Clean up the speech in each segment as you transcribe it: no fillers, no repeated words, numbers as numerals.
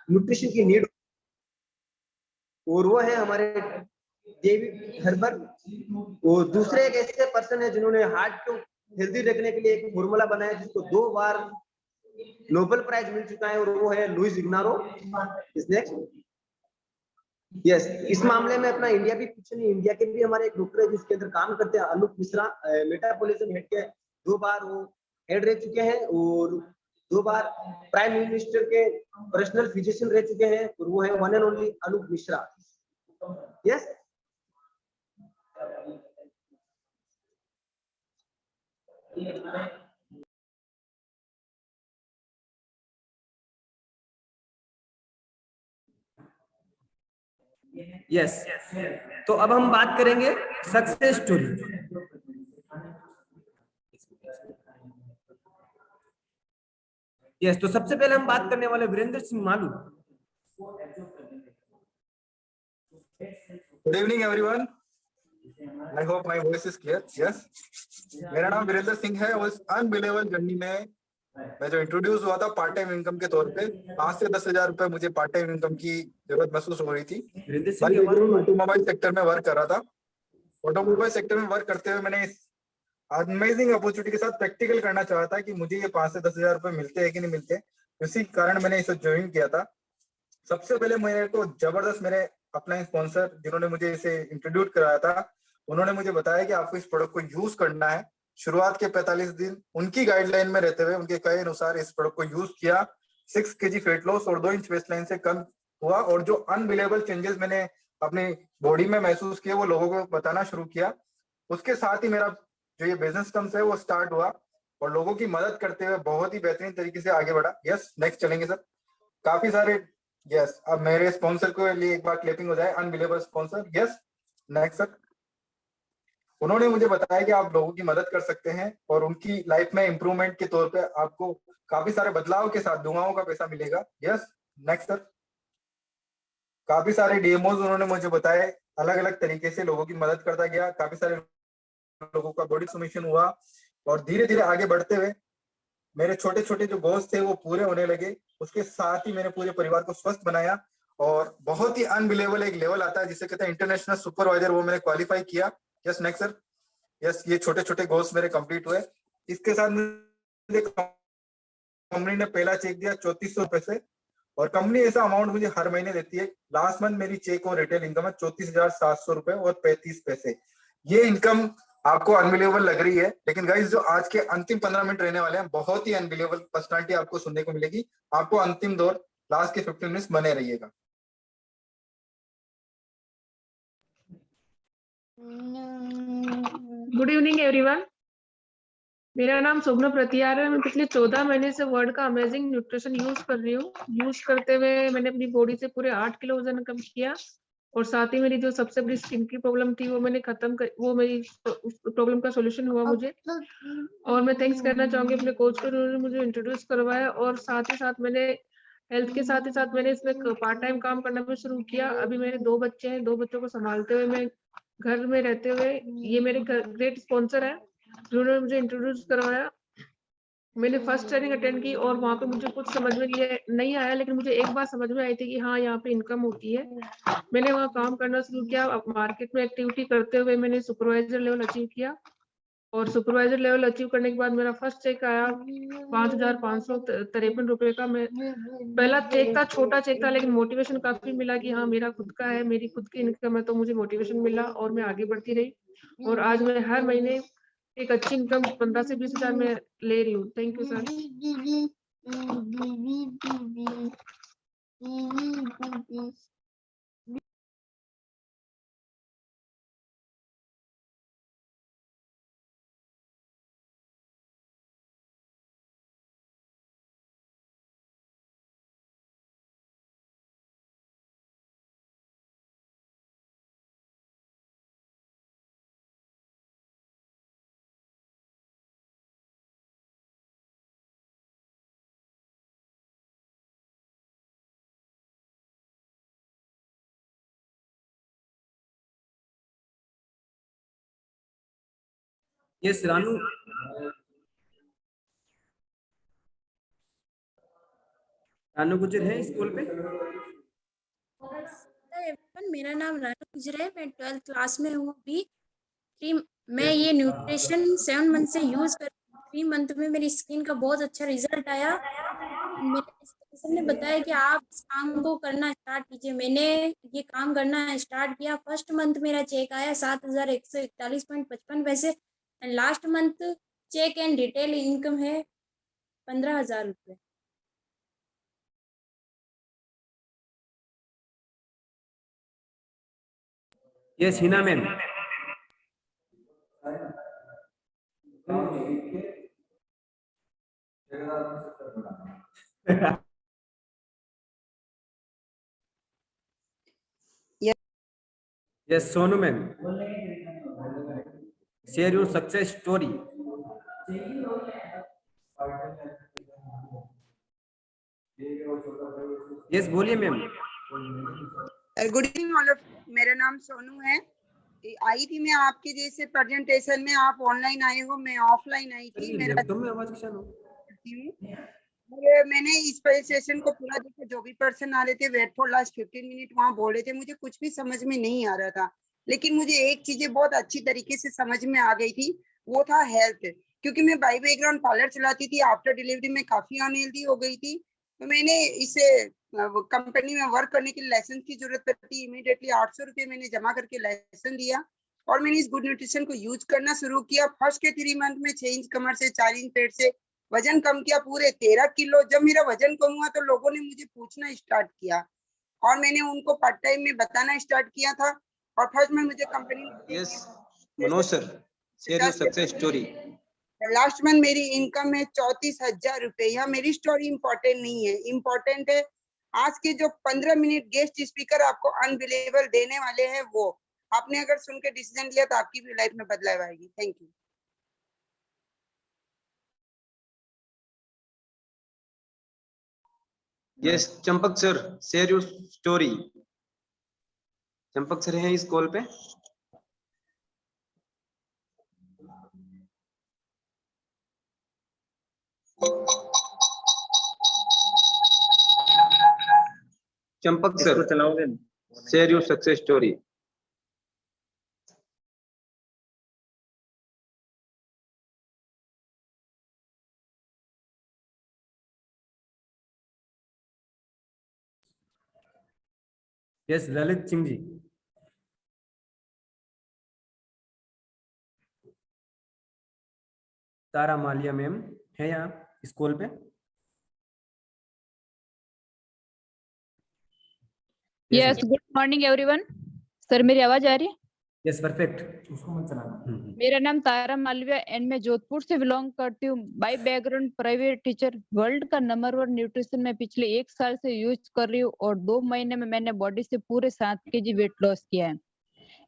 Nutrition की need, और वो है हमारे डेविड हर्बर। वो दूसरे एक ऐसे पर्सन है जिन्होंने हार्ट को हेल्दी रखने के लिए एक फॉर्मूला बनाया जिसको 2 बार नोबेल प्राइज मिल चुका है, और वो है लुइस इग्नारो। इस नेक्स्ट, यस, इस मामले में अपना इंडिया भी पीछे नहीं, इंडिया के भी हमारे एक डॉक्टर है जिसके अंदर काम करते हैं, अनूप मिश्रा, मेटाबॉलिज्म हेड के 2 बार वो हेड रह चुके हैं, और 2 बार प्राइम मिनिस्टर के पर्सनल फिजिशियन रह चुके हैं, और वो है one and only Anoop Mishra. Yes, yes. तो अब हम बात करेंगे सक्सेस स्टोरी। यस, तो सबसे पहले हम बात करने वाले Virendra Singh Malu. Good evening everyone, I hope my voice is clear. Yes, मेरा नाम वीरेंद्र सिंह है। उस अनबिलीवेबल जर्नी में मैं जो इंट्रोड्यूस हुआ था पार्ट टाइम इनकम के तौर पे, 5 से 10,000 रुपए मुझे पार्ट टाइम इनकम की जरूरत महसूस हो रही थी। भाई ऑटोमोबाइल सेक्टर में वर्क कर रहा था। ऑटोमोबाइल सेक्टर में वर्क करते हुए मैंने इस अमेजिंग अपॉर्चुनिटी के साथ प्रैक्टिकल करना चाहा था कि मुझे ये 5 से 10,000 रुपए मिलते हैं कि नहीं मिलते। इसी कारण मैंने इसे ज्वाइन किया था। सबसे पहले मेरे को जबरदस्त मेरे अपना स्पॉन्सर जिन्होंने मुझे इसे इंट्रोड्यूस कराया था, उन्होंने मुझे बताया कि आपको इस प्रोडक्ट को यूज करना है। शुरुआत के 45 दिन उनकी गाइडलाइन में रहते हुए उनके कहे अनुसार इस प्रोडक्ट को यूज किया। 6 kg फैट लॉस और 2 इंच वेस्ट लाइन से कम हुआ, और जो अनबिलीवेबल चेंजेस मैंने अपनी बॉडी में महसूस किए वो लोगों को बताना शुरू किया। उसके साथ ही मेरा जो ये बिजनेस टर्म्स है वो स्टार्ट हुआ, और लोगों की मदद करते हुए बहुत ही बेहतरीन तरीके से आगे बढ़ा। यस, नेक्स्ट चलेंगे सर। काफी सारे यस, अब मेरे स्पॉन्सर के लिए एक बार क्लिपिंग हो जाए। Unbelievable sponsor. Yes, next sir. उन्होंने मुझे बताया कि आप लोगों की मदद कर सकते हैं, और उनकी लाइफ में इंप्रूवमेंट के तौर पे आपको काफी सारे बदलाव के साथ दुआओं का पैसा मिलेगा। Yes, next sir. काफी सारे डीएमओज उन्होंने मुझे बताए, अलग अलग तरीके से लोगों की मदद करता गया। काफी सारे लोगों का बॉडी सबमिशन हुआ, और धीरे धीरे आगे बढ़ते हुए मेरे छोटे छोटे जो गोल्स थे वो पूरे होने लगे। उसके साथ ही मैंने पूरे परिवार को स्वस्थ बनाया, और बहुत ही अनबिलीवेबल एक लेवल आता है जिसे कहते हैं इंटरनेशनल सुपरवाइजर, वो मैंने क्वालिफाई किया। Yes, next sir. यस, ये छोटे छोटे गोल्स मेरे कंप्लीट हुए। इसके साथ मुझे कंपनी ने पहला चेक दिया 3400 रुपए से, और कंपनी ऐसा अमाउंट मुझे हर महीने देती है। लास्ट मंथ मेरी चेक और रिटेल इनकम है 34,700 रुपए और 35 पैसे। ये इनकम आपको अनबिलीवेबल लग रही है, लेकिन गाइस जो आज के अंतिम 15 मिनट रहने वाले हैं, बहुत ही अनबिलीवेबल पर्सनालिटी आपको सुनने को मिलेगी। आपको अंतिम दौर लास्ट के 15 मिनट्स बने रहिएगा। गुड इवनिंग एवरीवन, मेरा नाम शोभना प्रतियार है। मैं पिछले 14 महीने से वर्ल्ड का अमेजिंग न्यूट्रिशन यूज कर रही हूँ। यूज करते हुए मैंने अपनी बॉडी से पूरे 8 किलो वजन कम किया, और साथ ही मेरी जो सबसे बड़ी स्किन की प्रॉब्लम थी वो मैंने खत्म कर, वो मेरी प्रॉब्लम का सोल्यूशन हुआ मुझे। और मैं थैंक्स करना चाहूंगी अपने कोच को, उन्होंने मुझे इंट्रोड्यूस करवाया, और साथ ही साथ मैंने हेल्थ के साथ ही साथ मैंने इसमें पार्ट टाइम काम करना भी शुरू किया। अभी मेरे 2 बच्चे हैं, 2 बच्चों को संभालते हुए मैं घर में रहते हुए, ये मेरे ग्रेट स्पॉन्सर है जिन्होंने मुझे इंट्रोड्यूस करवाया। मैंने फर्स्ट ट्रेनिंग अटेंड की, और वहाँ पे मुझे कुछ समझ में नहीं आया, लेकिन मुझे एक बात समझ में आई थी कि हाँ यहाँ पे इनकम होती है। मैंने वहाँ काम करना शुरू किया। अब मार्केट में एक्टिविटी करते हुए मैंने सुपरवाइजर लेवल अचीव किया, और सुपरवाइजर लेवल अचीव करने के बाद मेरा फर्स्ट चेक आया 5,553 रुपए का। मैं पहला चेक था, छोटा चेक था, लेकिन मोटिवेशन काफी मिला कि हाँ मेरा खुद का है, मेरी खुद की इनकम है, तो मुझे मोटिवेशन मिला और मैं आगे बढ़ती रही। और आज मैं हर महीने एक अच्छी इनकम 15 से 20,000 में ले रही हूँ। Thank you sir. Yes Ranu, Ranu गुजर है स्कूल पे? मेरा नाम रानू गुजर है, मैं 12th क्लास में हूँ अभी। मैं ये न्यूट्रिशन 7 मंथ से यूज कर 3 मंथ में मेरी स्किन का बहुत अच्छा रिजल्ट आया। मेरे सर ने बताया कि आप इस काम को करना स्टार्ट कीजिए। मैंने ये काम करना स्टार्ट किया। फर्स्ट मंथ मेरा चेक आया 7,141.55 पैसे। Last month cheque and retail income है 15,000 रुपये। Yes Hina ma'am. Yes Sonu ma'am, share your success story. Yes बोलिए ma'am. Good evening all of, मेरा नाम सोनू है। आई थी मैं आपके जैसे प्रेजेंटेशन में, आप ऑनलाइन आए हो, मैं ऑफलाइन आई थी। मेरा में आवाज किसान हो। मैंने इस सेशन को पूरा देखा। जो भी पर्सन आ रहे थे वेट फॉर लास्ट 15 मिनट वहां बोल रहे थे, मुझे कुछ भी समझ में नहीं आ रहा था। लेकिन मुझे एक चीजें बहुत अच्छी तरीके से समझ में आ गई थी, वो था हेल्थ। क्योंकि मैं बाय बैकग्राउंड पार्लर चलाती थी, आफ्टर डिलीवरी में काफी अनहेल्दी हो गई थी। तो मैंने इसे कंपनी में वर्क करने के लिए लाइसेंस की जरूरत पड़ती, इमीडिएटली 800 रुपये मैंने जमा करके लाइसेंस दिया और मैंने इस गुड न्यूट्रिशन को यूज करना शुरू किया। फर्स्ट के 3 मंथ में 6 इंच कमर से, 4 इंच पेट से वजन कम किया, पूरे 13 किलो। जब मेरा वजन कम हुआ तो लोगों ने मुझे पूछना स्टार्ट किया और मैंने उनको पार्ट टाइम में बताना स्टार्ट किया था। और फर्स्ट में मुझे company yes Manoj sir, share your success story. Last month मेरी इनकम है 34,000 रुपए। यहाँ मेरी स्टोरी इंपॉर्टेंट नहीं है, इंपॉर्टेंट है आज के जो 15 मिनट गेस्ट स्पीकर आपको अनबिलीवेबल देने वाले हैं, वो आपने अगर सुन के डिसीजन लिया तो आपकी भी लाइफ में बदलाव आएगी। Thank you. Yes Champak sir, share your story. Champak sir हैं इस कॉल पे? चंपक सर, चलाओगे? Share your success story. Yes Lalit Singh ji. Tara Maliya ma'am है यहाँ स्कूल पे? Yes good morning everyone. Sir मेरी आवाज आ रही है? Yes perfect. उसको मत चलाना। मेरा नाम तारा मालविया एंड मैं जोधपुर से बिलोंग करती हूँ। By background private teacher. World का नंबर 1 न्यूट्रिशन में पिछले 1 साल से यूज कर रही हूँ और 2 महीने में मैंने बॉडी से पूरे 7 kg वेट लॉस किया है।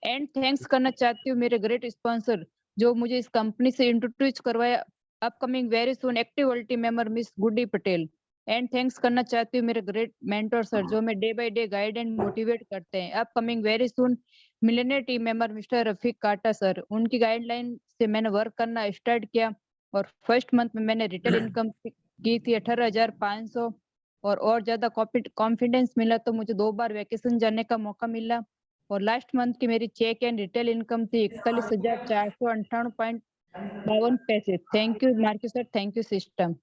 एंड थैंक्स करना चाहती हूँ मेरे ग्रेट स्पॉन्सर जो मुझे इस कंपनी से इंट्रोड्यूस करवाया, upcoming very soon activity member miss Guddi Patel. And thanks करना चाहती हूँ मेरे ग्रेट मेंटर सर जो मैं day by day guide and motivate करते हैं, upcoming very soon millionaire team member mister Rafiq काटा सर। उनकी गाइडलाइन से मैंने वर्क करना स्टार्ट किया और फर्स्ट मंथ में मैंने रिटेल इनकम की थी 18,500 और ज्यादा कॉन्फिडेंस मिला तो मुझे 2 बार वैकेशन जाने का मौका मिला और लास्ट मंथ की मेरी चेक एंड रिटेल इनकम थी 41,458.52 पैसे। Thank you Marquee sir, thank you system.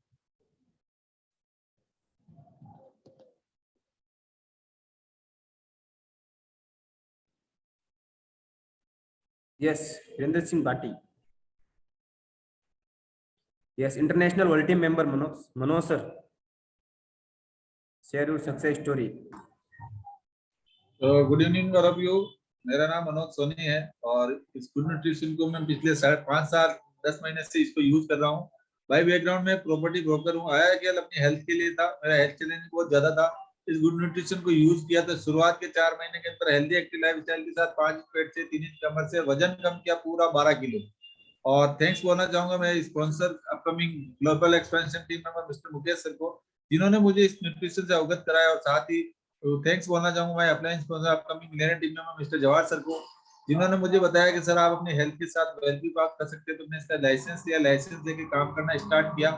Yes Virendra Singh Bati. Yes international world team member Manoj sir, share your success story. Good evening all of you. मेरा नाम मनोज सोनी है और इस गुड न्यूट्रिशन को मैं पिछले 5.5 साल 10 महीने से इसको यूज कर रहा हूँ। बाय बैकग्राउंड में प्रॉपर्टी ब्रोकर हूँ। आया केवल अपनी हेल्थ के लिए था, मेरा हेल्थ चैलेंज बहुत ज्यादा था। इस गुड न्यूट्रिशन को यूज किया तो शुरुआत के 4 महीने के अंदर हेल्दी एक्टिव लाइफस्टाइल के साथ 5 इंच पेट से, 3 इंच कमर से वजन कम किया पूरा 12 किलो। और थैंक्स बोलना चाहूंगा मैं sponsor upcoming global expansion team member mister Mukesh sir को, जिन्होंने मुझे इस न्यूट्रिशन से अवगत कराया। और साथ ही थैंक्स बोलना चाहूंगा मैं upline sponsor upcoming Millionaire team member mister Jawahar sir को, जिन्होंने मुझे बताया कि सर आप अपनी हेल्थ के साथ वेल्थ भी बात कर सकते हैं। तो मैं इसका लाइसेंस लिया, लाइसेंस लेके काम करना स्टार्ट किया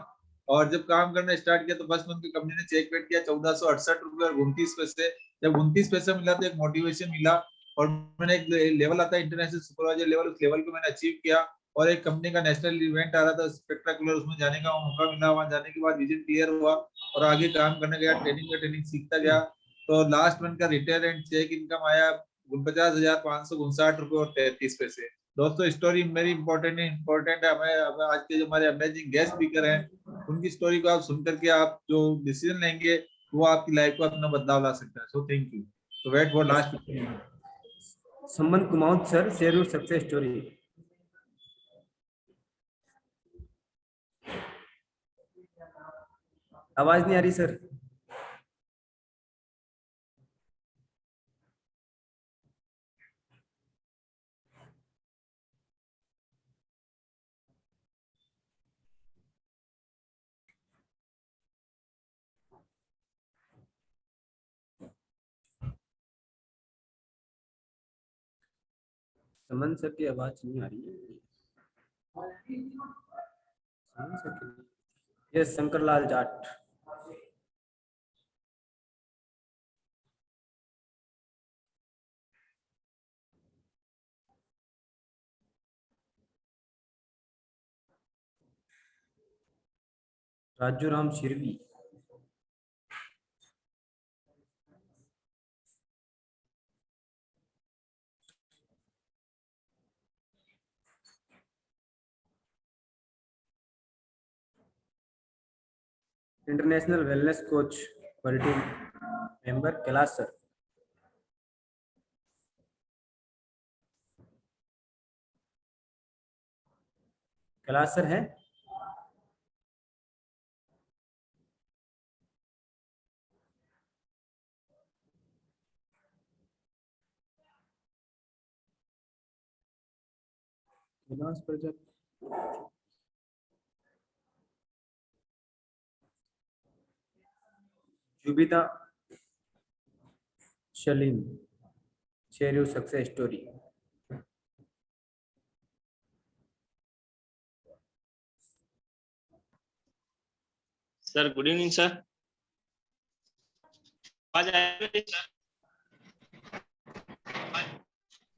और जब काम करना स्टार्ट किया तो फर्स्ट मंथ की कंपनी ने चेक पेड किया 1468 रुपए और 29 पैसे। जब 29 पैसे मिला तो एक मोटिवेशन मिला और मैंने एक लेवल आता है इंटरनेशनल सुपरवाइजर लेवल, उस लेवल को मैंने अचीव किया और एक कंपनी का नेशनल इवेंट आ रहा था स्पेक्टाकुलर, उसमें जाने का मौका मिला। वहां जाने के बाद विजन क्लियर हुआ और आगे काम करने गया, ट्रेनिंग सीखता गया। तो लास्ट मंथ का रिटेल एंड चेक इनकम आया 49,559 रुपए और 33 पैसे। दोस्तों स्टोरी मेरी इंपॉर्टेंट है हमें आज के जो हमारे अमेजिंग गेस्ट स्पीकर हैं उनकी स्टोरी को आप सुन करके आप जो डिसीजन लेंगे वो आपकी लाइफ को अपना बदलाव ला सकता है। So thank you. तो wait for last 15 minute. Someone Kumaut sir, share your success story. आवाज नहीं आ रही सर। समन सर की आवाज नहीं आ रही है। Yes Shankar Lal Jat. Raju Ram Shirvi. International wellness coach world team member Kailash sir. Kailash sir है? Kailash Prajapati. Jubita Shalim, share your success story. Sir good evening sir. आज आए सर।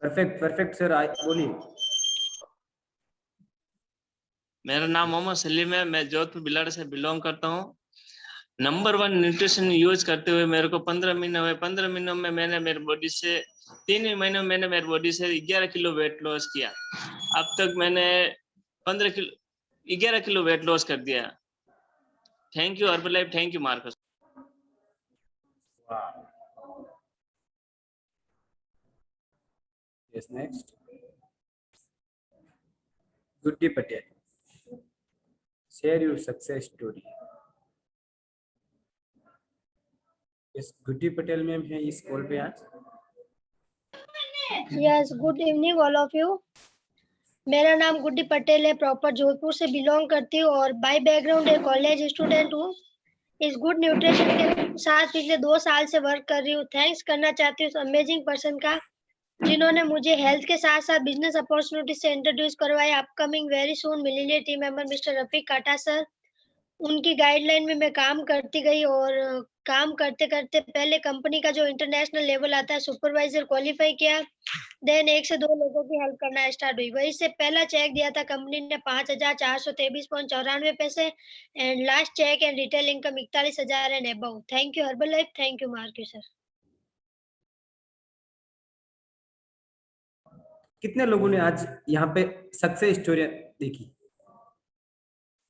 परफेक्ट सर, बोलिए। मेरा नाम मोहम्मद सलीम है, मैं जोधपुर बिलाड़ से बिलोंग करता हूँ। नंबर 1 न्यूट्रिशन यूज करते हुए मेरे को 15 महीने हुए। 15 महीनों में मैंने मेरी बॉडी से 3 महीनों में मैंने मेरी बॉडी से 11 किलो वेट लॉस किया। अब तक मैंने 11 किलो वेट लॉस कर दिया। Thank you Herbalife, thank you Marcus. Yes, next. Guddi Patel, share your success story. Yes, Guddi Patel ma'am है इस कॉल पे आज। Yes good evening all of you. मेरा नाम गुड्डी पटेल है, प्रॉपर जोधपुर से बिलोंग करती हूँ और बाय बैकग्राउंड एक कॉलेज स्टूडेंट हूँ। इस गुड न्यूट्रिशन के साथ पिछले 2 साल से वर्क कर रही हूँ। थैंक्स करना चाहती हूँ उस अमेजिंग पर्सन का जिन्होंने मुझे हेल्थ के साथ साथ बिजनेस अपॉर्चुनिटी से इंट्रोड्यूस करवाया। Upcoming very soon millionaire team member mister Rafiq काटा सर, उनकी गाइडलाइन में मैं काम करती गई और काम करते करते पहले कंपनी का जो इंटरनेशनल लेवल आता है सुपरवाइजर क्वालिफाई किया। देन 1 से 2 लोगों की हेल्प करना स्टार्ट हुई। वहीं से पहला चेक दिया था कंपनी ने 5,423.94 पैसे and last check and retail income 41,000 and above. Thank you Herbalife, thank you Marquee sir. कितने लोगों ने आज यहाँ पे सक्सेस स्टोरी देखी?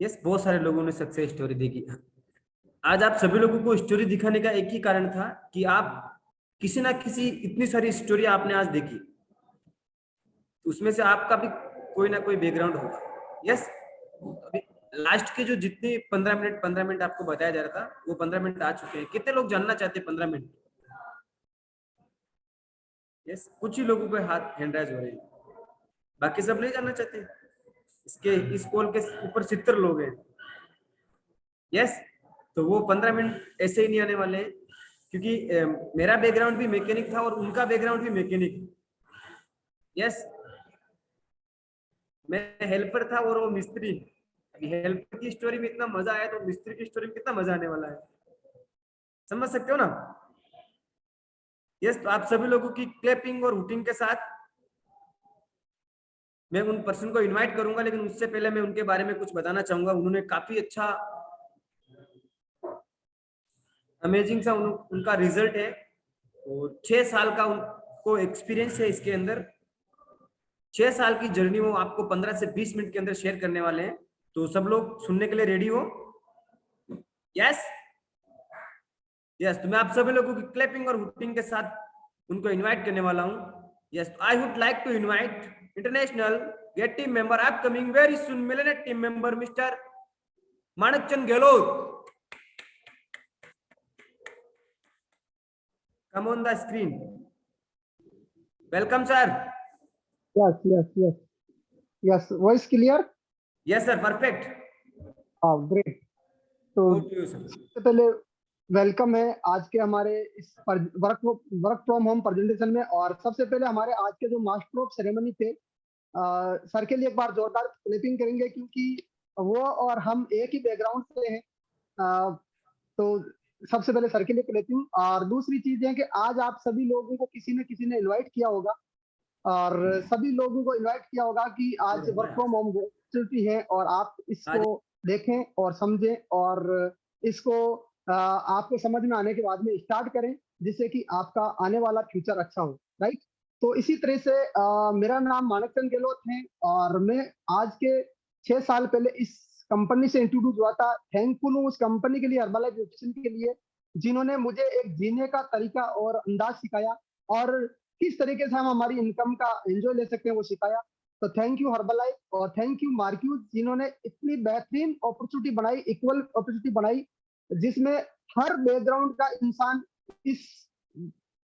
यस, बहुत सारे लोगों ने सक्सेस स्टोरी देखी। आज आप सभी लोगों को स्टोरी दिखाने का एक ही कारण था कि आप किसी ना किसी इतनी सारी स्टोरी आपने आज देखी, उसमें से आपका भी कोई ना कोई बैकग्राउंड होगा। यस, अभी लास्ट के जो जितने 15 मिनट आपको बताया जा रहा था वो 15 मिनट आ चुके हैं। कितने लोग जानना चाहते हैं 15 मिनट? यस, कुछ ही लोगों के हाथ हैंड राइज हो रहे हैं, बाकी सब नहीं जानना चाहते। इस कॉल के ऊपर 70 लोग हैं। यस, तो वो 15 मिनट ऐसे ही नहीं आने वाले हैं क्योंकि मेरा बैकग्राउंड भी मैकेनिक था और उनका बैकग्राउंड भी मैकेनिक। यस, मैं हेल्पर था और वो मिस्त्री। हेल्पर की स्टोरी में इतना मजा आया तो मिस्त्री की स्टोरी में कितना मजा आने वाला है, समझ सकते हो ना। यस, तो आप सभी लोगों की क्लैपिंग और हुटिंग के साथ मैं उन पर्सन को इनवाइट करूंगा, लेकिन उससे पहले मैं उनके बारे में कुछ बताना चाहूंगा। उन्होंने काफी अच्छा अमेजिंग सा उनका रिजल्ट है और 6 साल का उनको एक्सपीरियंस है इसके अंदर। 6 साल की जर्नी वो आपको 15 से 20 मिनट के अंदर शेयर करने वाले हैं। तो सब लोग सुनने के लिए रेडी हो? यस यस, तो मैं आप सभी लोगों की क्लैपिंग और हुटिंग के साथ उनको इनवाइट करने वाला हूं। Yes, I would like to invite international gate team member upcoming very soon millionaire team member mister Manakchand Gehlot. Come on the screen. Welcome sir. Yes. Voice clear? Yes sir, perfect. Great. तो सबसे पहले welcome है आज के हमारे इस work from home presentation में। और सबसे पहले हमारे आज के जो मास्टर ऑफ सेरेमनी थे, सर के लिए एक बार जोरदार क्लैपिंग करेंगे, क्योंकि वो और हम एक ही बैकग्राउंड से हैं। तो सबसे पहले सर के लिए क्लैपिंग। और दूसरी चीज है कि आज आप सभी लोगों को किसी ने इनवाइट किया होगा, और सभी लोगों को इनवाइट किया होगा कि आज वर्क फ्रॉम होम अपॉर्चुनिटी है और आप इसको देखें और समझें, और इसको आपको समझ में आने के बाद में स्टार्ट करें, जिससे कि आपका आने वाला फ्यूचर अच्छा हो। राइट। तो इसी तरह से मेरा नाम माणकचंद गहलोत है और मैं आज के 6 साल पहले इस कंपनी से इंट्रोड्यूस हुआ था। थैंकफुल हूँ उस कंपनी के लिए, हर्बलाइफ न्यूट्रिशन के लिए, जिन्होंने मुझे एक जीने का तरीका और अंदाज सिखाया और किस तरीके से हम हमारी इनकम का एंजॉय ले सकते हैं वो सिखाया। तो थैंक यू हर्बलाइफ और थैंक यू मार्क्यूज, जिन्होंने इतनी बेहतरीन अपॉर्चुनिटी बनाई, इक्वल अपॉर्चुनिटी बनाई, जिसमें हर बैकग्राउंड का इंसान इस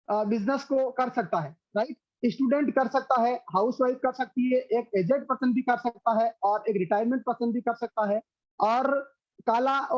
बिजनेस को कर सकता है। राइट। स्टूडेंट कर सकता है, हाउसवाइफ कर सकती है, एक एजेड पर्सन भी कर सकता है और एक रिटायरमेंट पर्सन भी कर सकता है। और काला